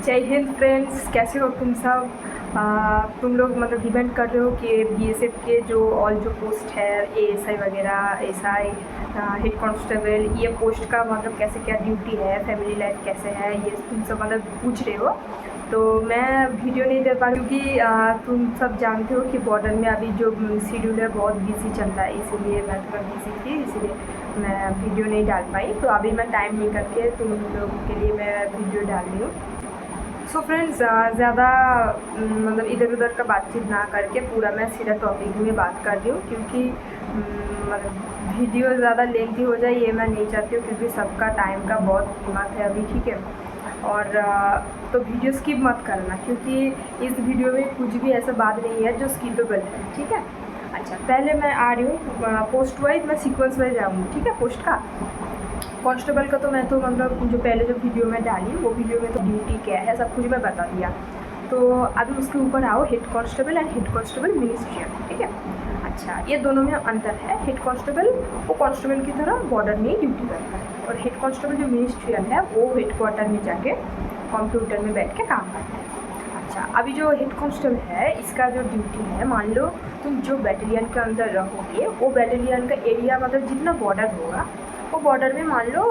जय हिंद फ्रेंड्स, कैसे हो तुम सब। तुम लोग मतलब डिपेंड कर रहे हो कि बीएसएफ के जो ऑल जो पोस्ट है एएसआई वगैरह, एसआई, हेड कांस्टेबल, ये पोस्ट का मतलब कैसे क्या ड्यूटी है, फैमिली लाइफ कैसे है, ये तुम सब मतलब पूछ रहे हो। तो मैं वीडियो नहीं दे पा रही क्योंकि तुम सब जानते हो कि बॉर्डर में अभी जो शेड्यूल है बहुत बिजी चल रहा है, इसीलिए मैं थोड़ा बिजी थी, इसीलिए मैं वीडियो नहीं डाल पाई। तो अभी मैं टाइम निकाल के तुम लोगों के लिए मैं वीडियो डाल रही हूँ। सो फ्रेंड्स, ज़्यादा मतलब इधर उधर का बातचीत ना करके पूरा मैं सीधा टॉपिक में बात कर रही हूँ, क्योंकि मतलब वीडियो ज़्यादा लेंथी हो जाए ये मैं नहीं चाहती हूँ, क्योंकि सबका टाइम का बहुत कीमत है अभी, ठीक है। और तो वीडियो स्किप मत करना, क्योंकि इस वीडियो में कुछ भी ऐसा बात नहीं है जो स्किपेबल है, ठीक है। अच्छा, पहले मैं आ रही हूँ पोस्ट वाइज, मैं सीक्वेंस वाइज आऊँगी, ठीक है। पोस्ट का कांस्टेबल का तो मैं तो मतलब जो पहले जो वीडियो में डाली वो वीडियो में तो ड्यूटी क्या है सब कुछ मैं बता दिया। तो अभी उसके ऊपर आओ head constable and head constable ministerial, ठीक है। अच्छा, ये दोनों में अंतर है। हेड कांस्टेबल वो कांस्टेबल की तरह बॉर्डर में ड्यूटी करता है, और हेड कांस्टेबल जो मिनिस्ट्रियल है वो हेडक्वार्टर में जाके कंप्यूटर में बैठ के काम करता है। अच्छा, अभी जो हेड कांस्टेबल है इसका जो ड्यूटी है, मान लो तुम जो बैटेलियन के अंदर रहोगे वो बैटेलियन का एरिया मतलब जितना बॉर्डर होगा वो बॉर्डर में मान लो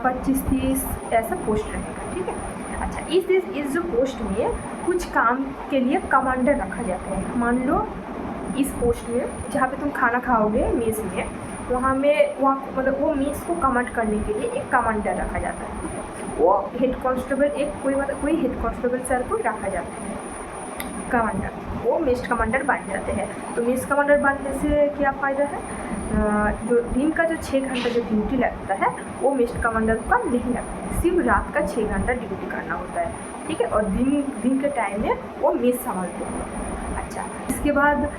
25-30 ऐसा पोस्ट रहेगा, ठीक है। अच्छा, इस जो पोस्ट में कुछ काम के लिए कमांडर रखा जाता है। मान लो इस पोस्ट में जहाँ पे तुम खाना खाओगे मेस में, वहाँ मतलब वो मेस को कमांड करने के लिए एक कमांडर रखा जाता है। वो हेड कांस्टेबल कोई हेड कांस्टेबल सर को रखा जाता है कमांडर, वो मेस कमांडर बन जाते हैं। तो मेस कमांडर बनने से क्या फ़ायदा है, जो दिन का जो 6 घंटा जो ड्यूटी लगता है वो मेस कमांडर का नहीं लगता है, सिर्फ रात का 6 घंटा ड्यूटी करना होता है, ठीक है। और दिन के टाइम में वो मेस संभालते हैं। अच्छा, इसके बाद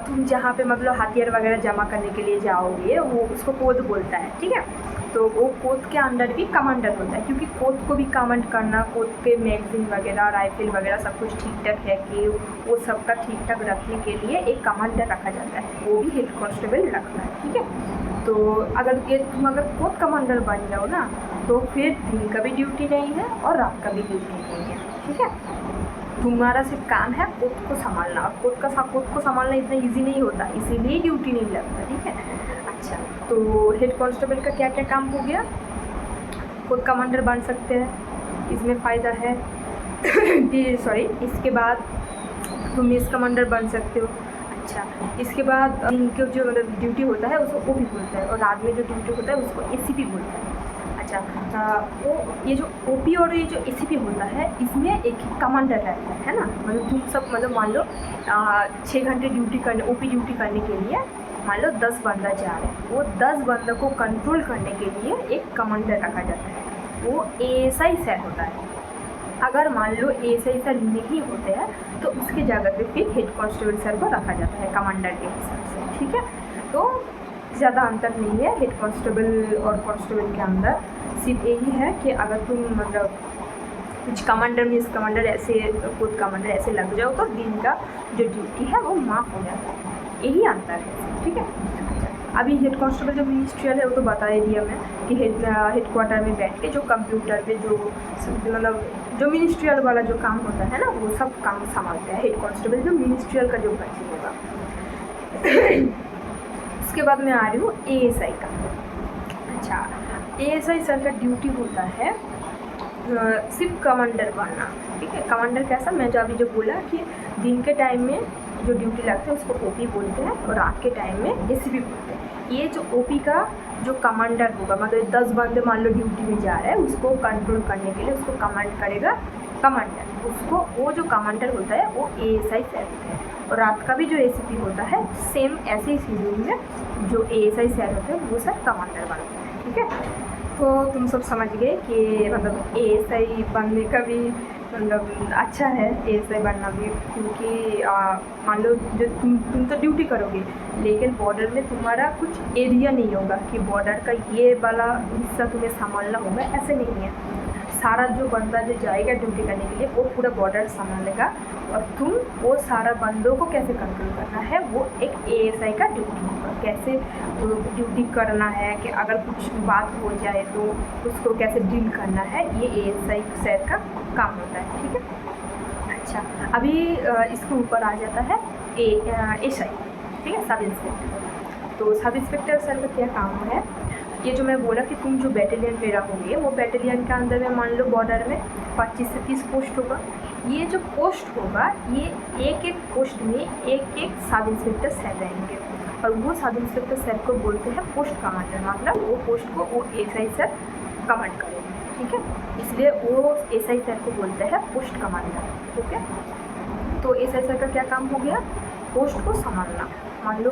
तुम जहाँ पे मतलब हथियार वगैरह जमा करने के लिए जाओगे वो उसको कोद बोलता है, ठीक है। तो वो कोद के अंडर भी कमांडर होता है, क्योंकि कोद को भी कमांड करना, कोद के मैगजीन वगैरह राइफल वगैरह सब कुछ ठीक ठाक है कि वो सबका ठीक ठाक रखने के लिए एक कमांडर रखा जाता है, वो भी हेड कांस्टेबल रखता है, ठीक है। तो तुम अगर कोद कमांडर बन जाओ ना, तो फिर दिन का भी ड्यूटी नहीं है और रात का भी ड्यूटी नहीं है, ठीक है। तुम्हारा सिर्फ काम है कोद को संभालना, और कोद को संभालना इतना ईजी नहीं होता, इसीलिए ड्यूटी नहीं लगता, ठीक है। अच्छा, तो हेड कांस्टेबल का क्या क्या काम हो गया, खुद कमांडर बन सकते हैं, इसमें फ़ायदा है सॉरी, इसके बाद तुम मेस कमांडर बन सकते हो। अच्छा, इसके बाद इनके जो मतलब ड्यूटी होता है उसको ओपी बोलता है, और रात में जो ड्यूटी होता है उसको एसीपी बोलता है। अच्छा, वो ये जो ओपी और ये जो एसीपी होता है इसमें एक ही कमांडर रहता है ना। मतलब तुम सब मतलब मान लो 6 घंटे ड्यूटी करने, ओपी ड्यूटी करने के लिए मान लो 10 बंदा जा रहे हैं, वो 10 बंदों को कंट्रोल करने के लिए एक कमांडर रखा जाता है, वो एएसआई सर होता है। अगर मान लो एएसआई सर नहीं होते हैं तो उसकी जगह पे फिर हेड कांस्टेबल सर को रखा जाता है कमांडर के हिसाब से, ठीक है। तो ज़्यादा अंतर नहीं है हेड कांस्टेबल और कांस्टेबल के अंदर, सिर्फ यही है कि अगर तुम मतलब कुछ कमांडर मिस कमांडर ऐसे खुद कमांडर ऐसे लग जाओ तो दिन का जो ड्यूटी है वो माफ़ हो जाता है, यही अंतर है, ठीक है। अच्छा, अभी हेड कांस्टेबल जो मिनिस्ट्रियल है वो तो बता ही दिया मैं कि हेडक्वार्टर में बैठ के जो कंप्यूटर पे जो मतलब जो मिनिस्ट्रियल वाला जो काम होता है ना वो सब काम संभालता है हेड कांस्टेबल जो मिनिस्ट्रियल का जो भर्ती होगा। उसके बाद मैं आ रही हूँ एएसआई का। अच्छा, एएसआई सर का ड्यूटी होता है सिर्फ कमांडर बनना, ठीक है। कमांडर कैसा, मैं जो अभी जो बोला कि दिन के टाइम में जो ड्यूटी लगते हैं उसको ओपी बोलते हैं, और रात के टाइम में एसीपी बोलते हैं। ये जो ओपी का जो कमांडर होगा, मतलब 10 बंदे मान लो ड्यूटी में जा रहे हैं, उसको कंट्रोल करने के लिए उसको कमांड करेगा कमांडर, उसको वो जो कमांडर होता है वो एएसआई सर होता है। और रात का भी जो एसीपी होता है सेम ऐसे ही शेड्यूल में जो एएसआई सर होते हैं वो सर कमांडर बनते हैं, ठीक है। तो तुम सब समझ गए कि मतलब एएसआई बनने का भी मतलब अच्छा है, एएसआई बनना भी, क्योंकि मान लो जो तुम तो ड्यूटी करोगे, लेकिन बॉर्डर में तुम्हारा कुछ एरिया नहीं होगा कि बॉर्डर का ये वाला हिस्सा तुम्हें संभालना होगा, ऐसे नहीं है। सारा जो बंदा जो जाएगा ड्यूटी करने के लिए वो पूरा बॉर्डर संभालेगा, और तुम वो सारा बंदों को कैसे कंट्रोल करना है वो एक ASI का ड्यूटी होगा। कैसे ड्यूटी करना है कि अगर कुछ बात हो जाए तो उसको कैसे डील करना है, ये ASI सर का काम होता है। ठीक है, अच्छा अभी इसके ऊपर आ जाता है SI, ठीक है, सब इंस्पेक्टर। तो सब इंस्पेक्टर सर का क्या काम है, ये जो मैं बोला कि तुम जो बैटेलियन में रहोगे वो बैटेलियन के अंदर में मान लो बॉर्डर में 25 से 30 पोस्ट होगा। ये जो पोस्ट होगा ये एक एक पोस्ट में एक एक सब इंस्पेक्टर सर रहेंगे, और वो सब इंस्पेक्टर सर को बोलते हैं पोस्ट कमांडर, मतलब वो पोस्ट को वो SI सर कमांड करेंगे। ठीक है, इसलिए वो SI सर को बोलते हैं पोस्ट कमांडर। ठीक है, तो SI सर का क्या काम हो गया, पोस्ट को संभालना। मान लो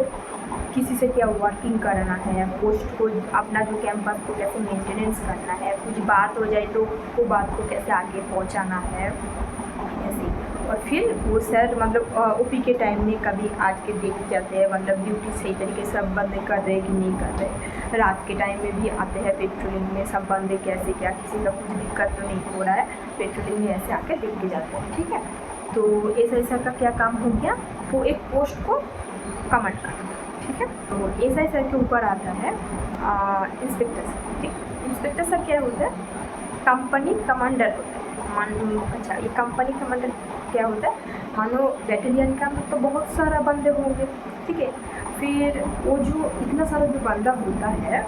किसी से क्या वर्किंग करना है, पोस्ट को अपना जो कैंपस को कैसे मेंटेनेंस करना है, कुछ बात हो जाए तो वो बात को कैसे आगे पहुंचाना है, ऐसे। और फिर वो सर मतलब OP के टाइम में कभी आज के देख जाते हैं, मतलब ड्यूटी सही तरीके से सब बंदे कर रहे कि नहीं कर रहे। रात के टाइम में भी आते हैं पेट्रोलिंग में, सब बंदे कैसे क्या, किसी का कुछ दिक्कत तो नहीं हो रहा है, पेट्रोलिंग में ऐसे आके देख के जाते हैं। ठीक है, तो SI सर का क्या काम हो गया, वो एक पोस्ट को कमांड करना। ठीक है, तो SI सर के ऊपर आता है इंस्पेक्टर सर। ठीक, इंस्पेक्टर सर क्या होता है, कंपनी कमांडर होता है। मान अच्छा ये कंपनी कमांडर क्या होता है, मानो बैटेलियन का में तो बहुत सारा बंदे होंगे। ठीक है, फिर वो जो इतना सारा जो बंदा होता है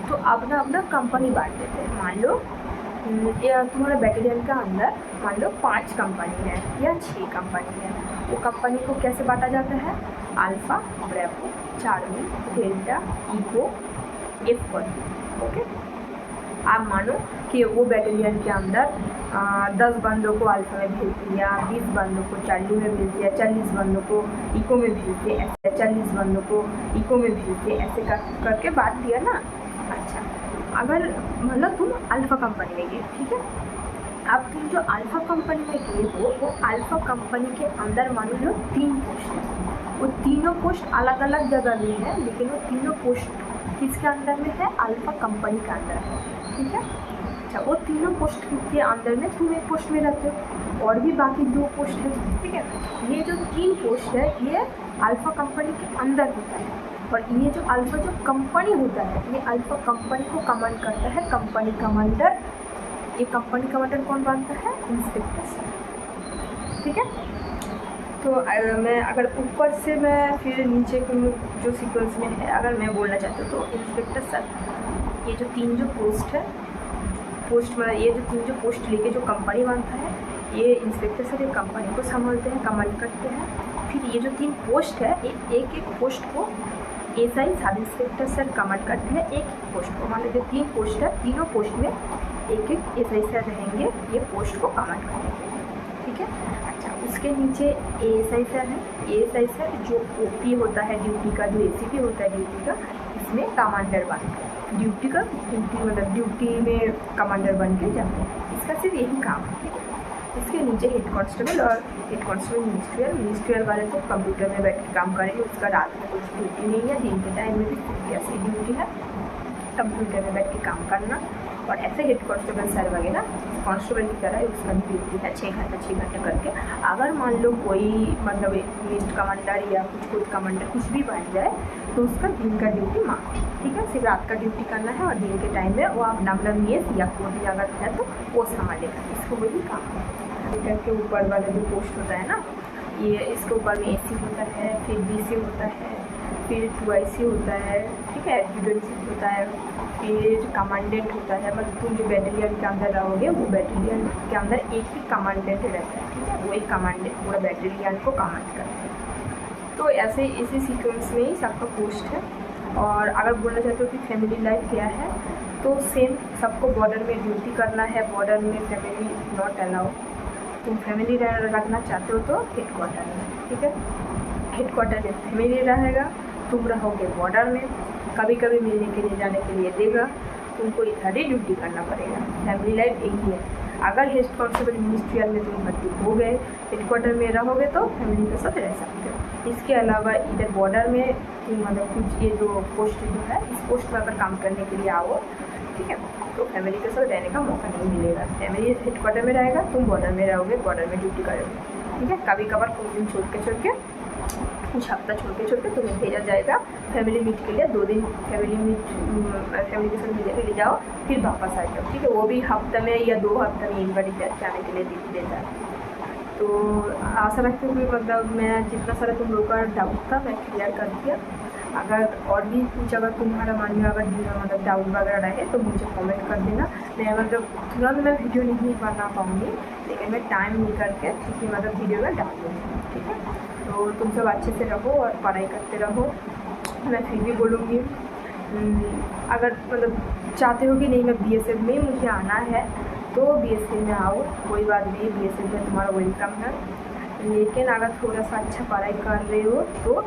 तो अपना अपना कंपनी बांट देते हैं। मान लो तुम्हारा बैटेलियन का अंदर मान लो 5 कंपनी है या 6 कंपनी है, वो कंपनी को कैसे बांटा जाता है, alpha, bravo, charlie, delta, echo, F1। Okay, आप मानो कि वो बैटेलियन के अंदर 10 बंदों को अल्फ़ा में भेज दिया, 20 बंदों को चार्ली में भेज दिया, 40 बंदों को इको में भेज दिया, ऐसे 40 बंदों को इको में भेज दिया, ऐसे करके बांट दिया ना। अच्छा, अगर मतलब तुम अल्फ़ा कंपनी में गए, ठीक है, अब तुम जो अल्फ़ा कंपनी में गए हो वो अल्फ़ा कंपनी के अंदर मान लो 3 पोस्ट है, वो तीनों पोस्ट अलग अलग जगह में है, लेकिन वो तीनों पोस्ट किसके अंदर में है, अल्फ़ा कंपनी के अंदर है। ठीक है, अच्छा वो तीनों पोस्ट के अंदर में तुम एक पोस्ट में रहते हो और भी बाकी 2 पोस्ट है। ठीक है, ये जो 3 पोस्ट है ये अल्फ़ा कंपनी के अंदर होता है, और ये जो अल्फ़ा जो कंपनी होता है ये अल्फ़ा कंपनी को कमांड करता है कंपनी कमांडर। ये कंपनी कमांडर कौन बनता है, इंस्पेक्टर सर। ठीक है, तो मैं अगर ऊपर से मैं फिर नीचे जो सीक्वेंस में है अगर मैं बोलना चाहती हूँ तो इंस्पेक्टर सर ये जो 3 जो पोस्ट है, पोस्ट मतलब ये जो 3 जो पोस्ट लेके जो कंपनी बनता है ये इंस्पेक्टर सर ये कंपनी को संभालते हैं, कमांड करते हैं। फिर ये जो 3 पोस्ट है एक एक पोस्ट को SI sub inspector sir command करते हैं एक पोस्ट को। मान लीजिए 3 पोस्ट है, तीनों पोस्ट में एक एक SI सर रहेंगे, ये पोस्ट को कमांड करेंगे। ठीक है, अच्छा उसके नीचे ASI सर है, ASI सर जो OP होता है ड्यूटी का, जो ACP होता है ड्यूटी का, इसमें कमांडर बन के ड्यूटी मतलब ड्यूटी में कमांडर बन के जाते हैं, इसका सिर्फ यही काम है। ठीक है, इसके नीचे हेड कांस्टेबल और हेड कांस्टेबल मिनिस्ट्रियल वाले तो कंप्यूटर में बैठ के काम करेंगे, उसका रात में कुछ ड्यूटी नहीं है, दिन के टाइम में भी ऐसी ड्यूटी है कंप्यूटर में बैठ के काम करना। और ऐसे हेड कांस्टेबल सर वगैरह कांस्टेबल की तरह उसका ड्यूटी है 6 घंटे करके। अगर मान लो कोई मतलब लिस्ट कमांडर या कुछ कमांडर कुछ भी बन जाए तो उसका दिन का ड्यूटी माफ। ठीक है, सिर्फ रात का ड्यूटी करना है और दिन के टाइम में वो आप नंबर में या कोई अगर है तो वो संभालेगा, इसको वही काम है। कंप्यूटर के ऊपर वाला जो पोस्ट होता है ना, ये इसके ऊपर में AC होता है, फिर BC होता है, फिर 2IC होता है। ठीक है, एडजुटेंट होता है, फिर कमांडेंट होता है। मतलब तुम जो बैटेलियन के अंदर रहोगे वो बैटेलियन के अंदर एक ही कमांडेंट रहता है। ठीक है, वो एक कमांडेंट पूरा बैटेलियन को कमांड करता है। तो ऐसे इसी सीक्वेंस में ही सबका पोस्ट है। और अगर बोलना चाहते हो कि फैमिली लाइफ क्या है तो सेम सबको बॉर्डर में ड्यूटी करना है, बॉर्डर में फैमिली नॉट अलाउ। तुम फैमिली रखना चाहते हो तो हेडक्वार्टर में। ठीक है, हेडक्वार्टर में फैमिली रहेगा, तुम रहोगे बॉर्डर में, कभी कभी मिलने के लिए जाने के लिए देगा, तुमको इधर ही ड्यूटी करना पड़ेगा। फैमिली लाइफ यही है। अगर हेड कांस्टेबल मिनिस्ट्रियल में तुम भर्ती हो गए, हेडक्वार्टर में रहोगे तो फैमिली के साथ रह सकते हो। इसके अलावा इधर बॉर्डर में तुम मतलब कुछ ये जो पोस्ट जो है इस पोस्ट पर अगर काम करने के लिए आओ, ठीक है, तो फैमिली के साथ रहने का मौका नहीं मिलेगा। फैमिली हेडक्वार्टर में रहेगा, तुम बॉर्डर में रहोगे, बॉर्डर में ड्यूटी करोगे, ठीक है। कभी कभार कुछ दिन छोड़ के कुछ हफ्ता छोड़ के तुम्हें भेजा जाएगा फैमिली मीट के लिए। 2 दिन फैमिली के साथ मिलने के लिए जाओ, फिर वापस आ जाओ, ठीक है। वो भी हफ्ते में या 2 हफ्ते में एक बार जाने के लिए देता है। तो आशा रखती हूँ कि मतलब मैं जितना सारा तुम लोगों का डाउट था मैं क्लियर कर दिया। अगर और भी कुछ अगर तुम्हारा मन में अगर मतलब डाउट वगैरह रहे तो मुझे कमेंट कर देना। मैं मतलब तुरंत मैं वीडियो नहीं बना पाऊँगी, लेकिन मैं टाइम निकाल के किसी मतलब वीडियो में डाल दूँगी, ठीक है। तो तुम सब अच्छे से रहो और पढ़ाई करते रहो। मैं फिर भी बोलूँगी अगर मतलब चाहते हो कि नहीं मैं BSF में मुझे आना है तो BSF में आओ, कोई बात नहीं, BSF में तुम्हारा वेलकम है। लेकिन अगर थोड़ा सा अच्छा पढ़ाई कर रहे हो तो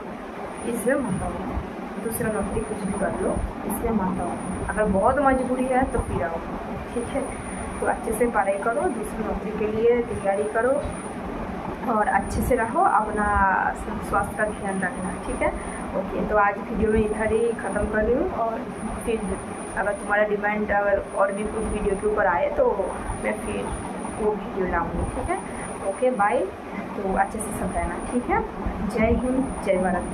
इसमें मत आओ, दूसरा नौकरी कुछ भी कर लो, इसमें मत आओ। अगर बहुत मजबूरी है तो फिर आओ, ठीक है। तो अच्छे से पढ़ाई करो, दूसरी नौकरी के लिए तैयारी करो और अच्छे से रहो, अपना स्वास्थ्य का ध्यान रखना, ठीक है। ओके, तो आज वीडियो में इधर ही ख़त्म कर रही हूँ और फिर अगर तुम्हारा डिमांड अगर और भी कुछ वीडियो के ऊपर आए तो मैं फिर वो वीडियो लाऊंगी, ठीक है। Okay bye. तो अच्छे से सब रहना, ठीक है। जय हिंद, जय भारत।